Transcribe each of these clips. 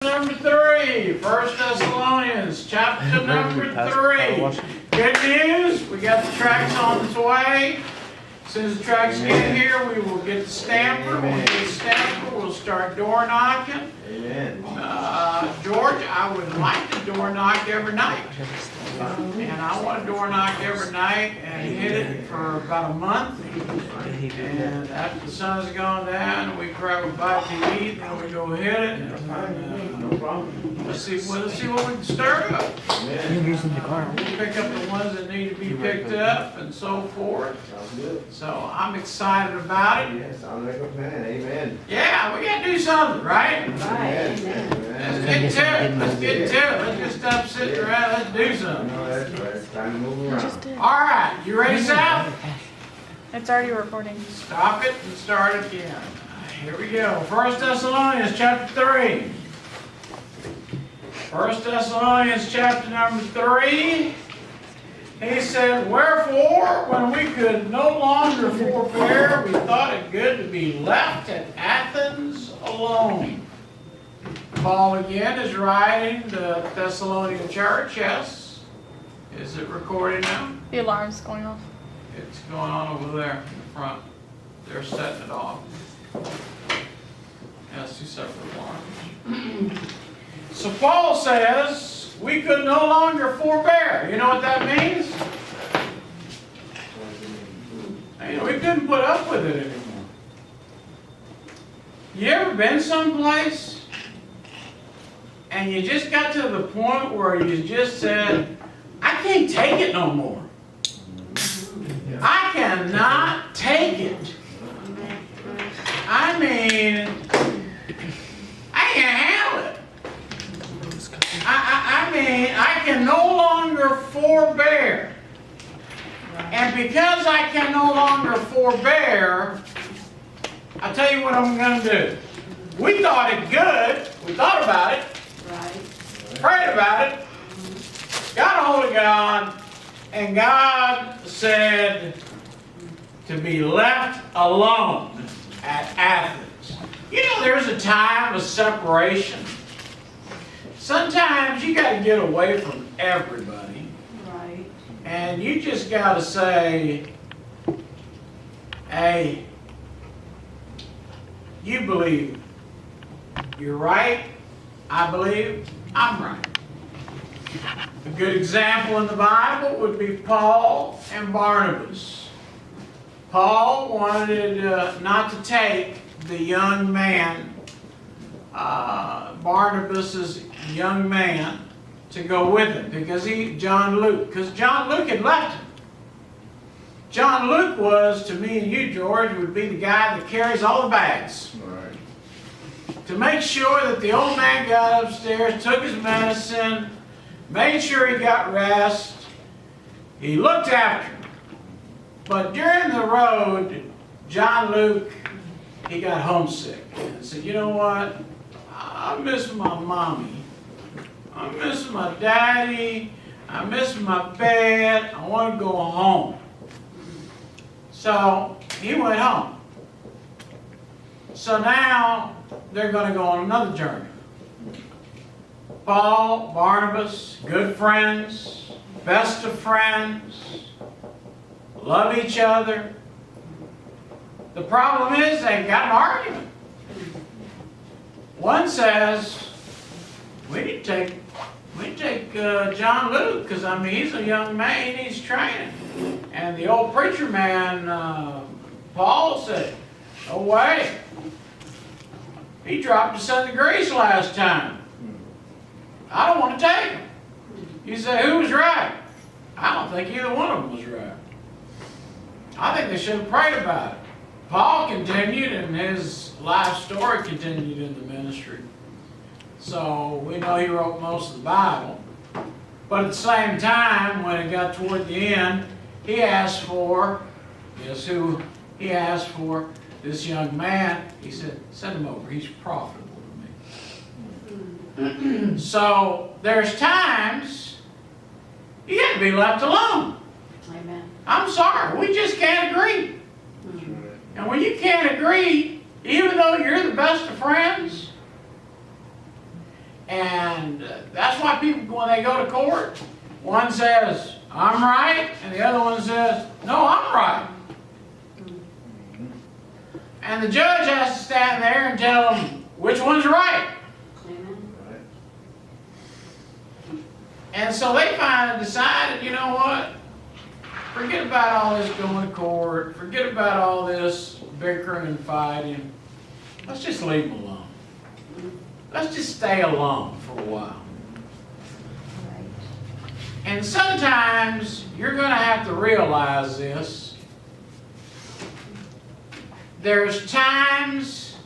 Number 3, 1 Thessalonians, chapter number 3. Good news, we got the tracks on its way. As soon as the tracks get here, we will get the stamper. When we get the stamper, we'll start door knocking. Amen. George, I would like to door knock every night. And I want to door knock every night and hit it for about a month. And after the sun's gone down, we grab a bite to eat, and we go hit it. No problem. Let's see what we can stir up. Amen. We'll pick up the ones that need to be picked up and so forth. Sounds good. So I'm excited about it. Yeah, sounds like a plan. Amen. Yeah, we gotta do something, right? Amen. Let's get to it. Let's get to it. Let's just stop sitting around. Let's do something. No, that's right. It's time to move around. All right, you ready, Sal? It's already recording. Stop it and start again. Here we go. 1 Thessalonians chapter 3. 1 Thessalonians chapter number 3. He said, "Wherefore, when we could no longer forbear, we thought it good to be left at Athens alone." Paul again is writing the Thessalonian church, yes. Is it recorded now? The alarm's going off. It's going on over there in the front. They're setting it off. That's two separate alarms. So Paul says, we could no longer forbear. You know what that means? We couldn't put up with it anymore. You ever been someplace and you just got to the point where you just said, I can't take it no more. I cannot take it. I mean, I can't handle it. I mean, I can no longer forbear. And because I can no longer forbear, I'll tell you what I'm going to do. We thought it good. We thought about it. Prayed about it. Got a hold of God. And God said to be left alone at Athens. You know, there's a time of separation. Sometimes you got to get away from everybody. Right. And you just got to say, hey, you believe you're right. I believe I'm right. A good example in the Bible would be Paul and Barnabas. Paul wanted not to take the young man, Barnabas's young man, to go with him because John Luke had left him. John Luke was, to me and you, George, would be the guy that carries all the bags. Right. To make sure that the old man got upstairs, took his medicine, made sure he got rest. He looked after him. But during the road, John Luke, he got homesick. And said, you know what? I miss my mommy. I miss my daddy. I miss my bed. I want to go home. So he went home. So now they're going to go on another journey. Paul, Barnabas, good friends, best of friends, love each other. The problem is they got an argument. One says, we need to take John Luke, because I mean he's a young man, he needs training. And the old preacher man, Paul, said, no way. He dropped us in the grease last time. I don't want to take him. You say, who was right? I don't think either one of them was right. I think they should have prayed about it. Paul continued, and his life story continued in the ministry. So we know he wrote most of the Bible. But at the same time, when it got toward the end, he asked for, guess who he asked for? This young man. He said, send him over. He's profitable to me. So there's times you got to be left alone. Amen. I'm sorry, we just can't agree. And when you can't agree, even though you're the best of friends, And that's why people, when they go to court, one says, I'm right, and the other one says, no, I'm right. And the judge has to stand there and tell them which one's right. Right. And so they finally decided, you know what? Forget about all this going to court. Forget about all this bickering and fighting. Let's just leave them alone. Let's just stay alone for a while. And sometimes you're going to have to realize this. There's times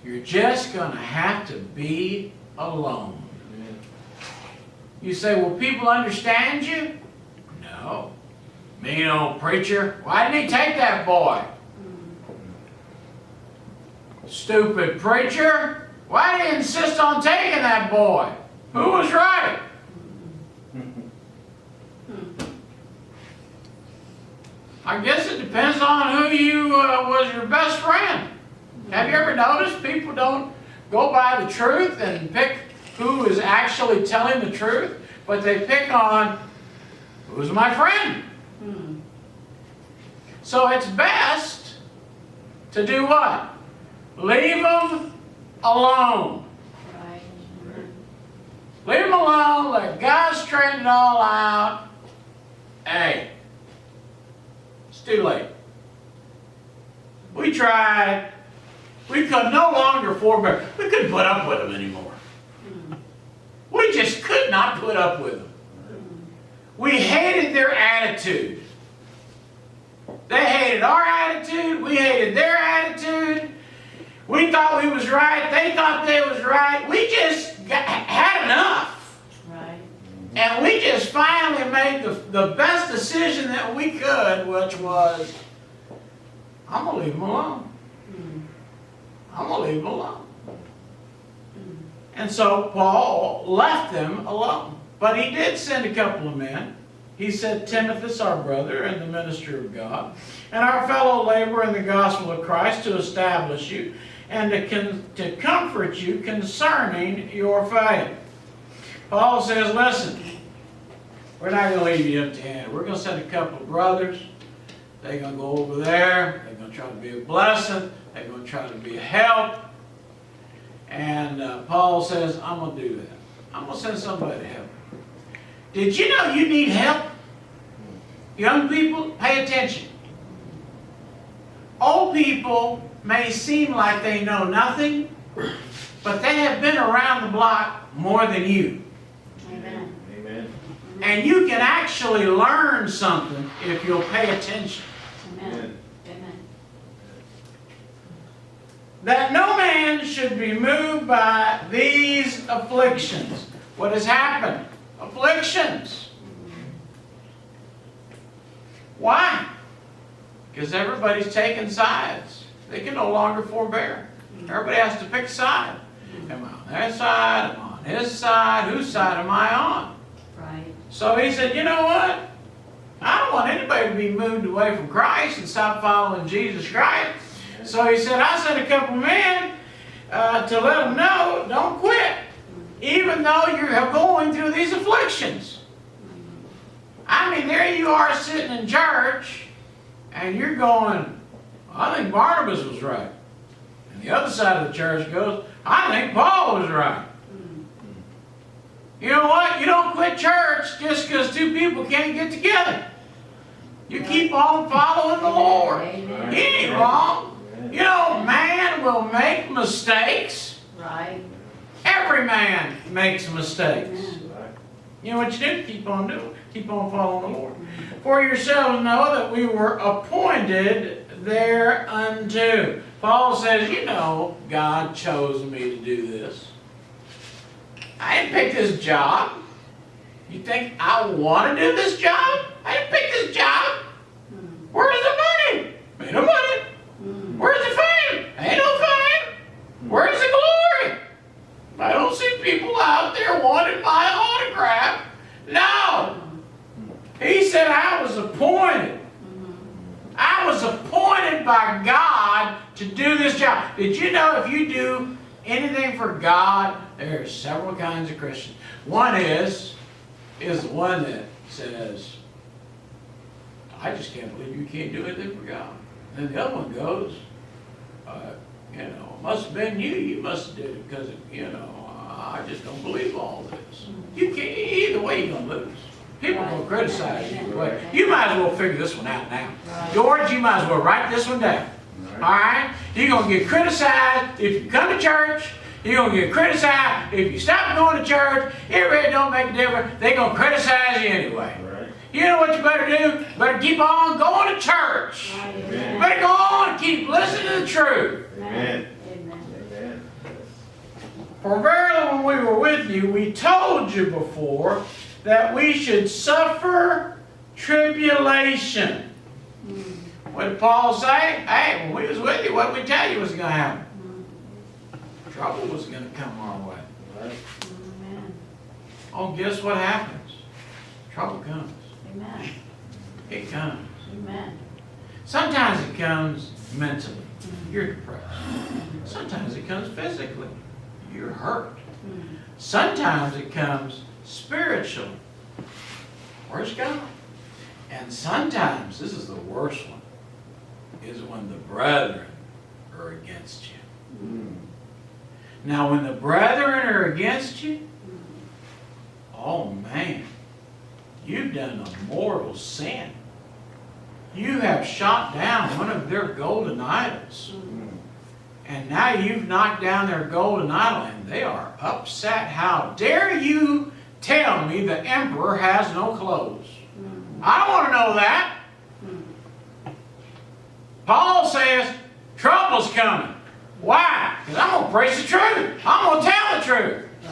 you're just going to have to be alone. You say, will people understand you? No. Mean old preacher. Why didn't he take that boy? Stupid preacher. Why did he insist on taking that boy? Who was right? I guess it depends on who you was your best friend. Have you ever noticed people don't go by the truth and pick who is actually telling the truth, but they pick on who's my friend? So it's best to do what? Leave them alone. Leave them alone. Let God straighten it all out. Hey, it's too late. We tried. We could no longer forbear. We couldn't put up with them anymore. We just could not put up with them. We hated their attitude. They hated our attitude. We hated their attitude. We thought we was right. They thought they was right. We just had enough. Right. And we just finally made the best decision that we could, which was, I'm going to leave them alone. I'm going to leave them alone. And so Paul left them alone. But he did send a couple of men. He said, Timothy, our brother and the minister of God, and our fellow laborer in the gospel of Christ, to establish you and to comfort you concerning your faith. Paul says, listen, we're not going to leave you empty-handed. We're going to send a couple of brothers. They're going to go over there. They're going to try to be a blessing. They're going to try to be a help. And Paul says, I'm going to do that. I'm going to send somebody to help. Did you know you need help? Young people, pay attention. Old people may seem like they know nothing, but they have been around the block more than you. Amen. Amen. And you can actually learn something if you'll pay attention. Amen. Amen. That no man should be moved by these afflictions. What has happened? Afflictions. Why? Because everybody's taking sides. They can no longer forbear. Everybody has to pick a side. Am I on their side? Am I on his side? Whose side am I on? Right. So he said, you know what? I don't want anybody to be moved away from Christ and stop following Jesus Christ. So he said, I sent a couple men to let them know, don't quit, even though you're going through these afflictions. I mean, there you are sitting in church, and you're going, I think Barnabas was right. And the other side of the church goes, I think Paul was right. You know what? You don't quit church just because two people can't get together. You keep on following the Lord. Amen. He ain't wrong. You know, man will make mistakes. Right. Every man makes mistakes. Amen. You know what you do? Keep on doing. Keep on following the Lord. For yourselves know that we were appointed thereunto. Paul says, you know, God chose me to do this. I didn't pick this job. You think I want to do this job? I didn't pick this job. Where's the money? Ain't no money. Where's the fame? Ain't no fame. Where's the glory? I don't see people out there wanting my autograph. No. He said I was appointed. I was appointed by God to do this job. Did you know if you do anything for God, there are several kinds of Christians. One is the one that says, I just can't believe you can't do anything for God. And the other one goes, it must have been you. You must have did it because, I just don't believe all this. You can't, either way you're going to lose. People will criticize you. But you might as well figure this one out now. George, you might as well write this one down. All right? You're going to get criticized if you come to church. You're going to get criticized if you stop going to church. It really don't make a difference. They're going to criticize you anyway. Right. You know what you better do? Better keep on going to church. Amen. Better go on and keep listening to the truth. Amen. Amen. Amen. For verily when we were with you, we told you before that we should suffer tribulation. What did Paul say? Hey, when we was with you, what did we tell you was going to happen? Trouble was going to come our way. Right. Amen. Oh, guess what happens? Trouble comes. Amen. It comes. Amen. Sometimes it comes mentally. You're depressed. Sometimes it comes physically. You're hurt. Sometimes it comes spiritually. Where's God? And sometimes, this is the worst one, is when the brethren are against you. Now, when the brethren are against you, oh man, you've done a mortal sin. You have shot down one of their golden idols. And now you've knocked down their golden idol and they are upset. How dare you tell me the emperor has no clothes? I don't want to know that. Paul says trouble's coming. Why? Because I'm going to preach the truth. I'm going to tell the truth.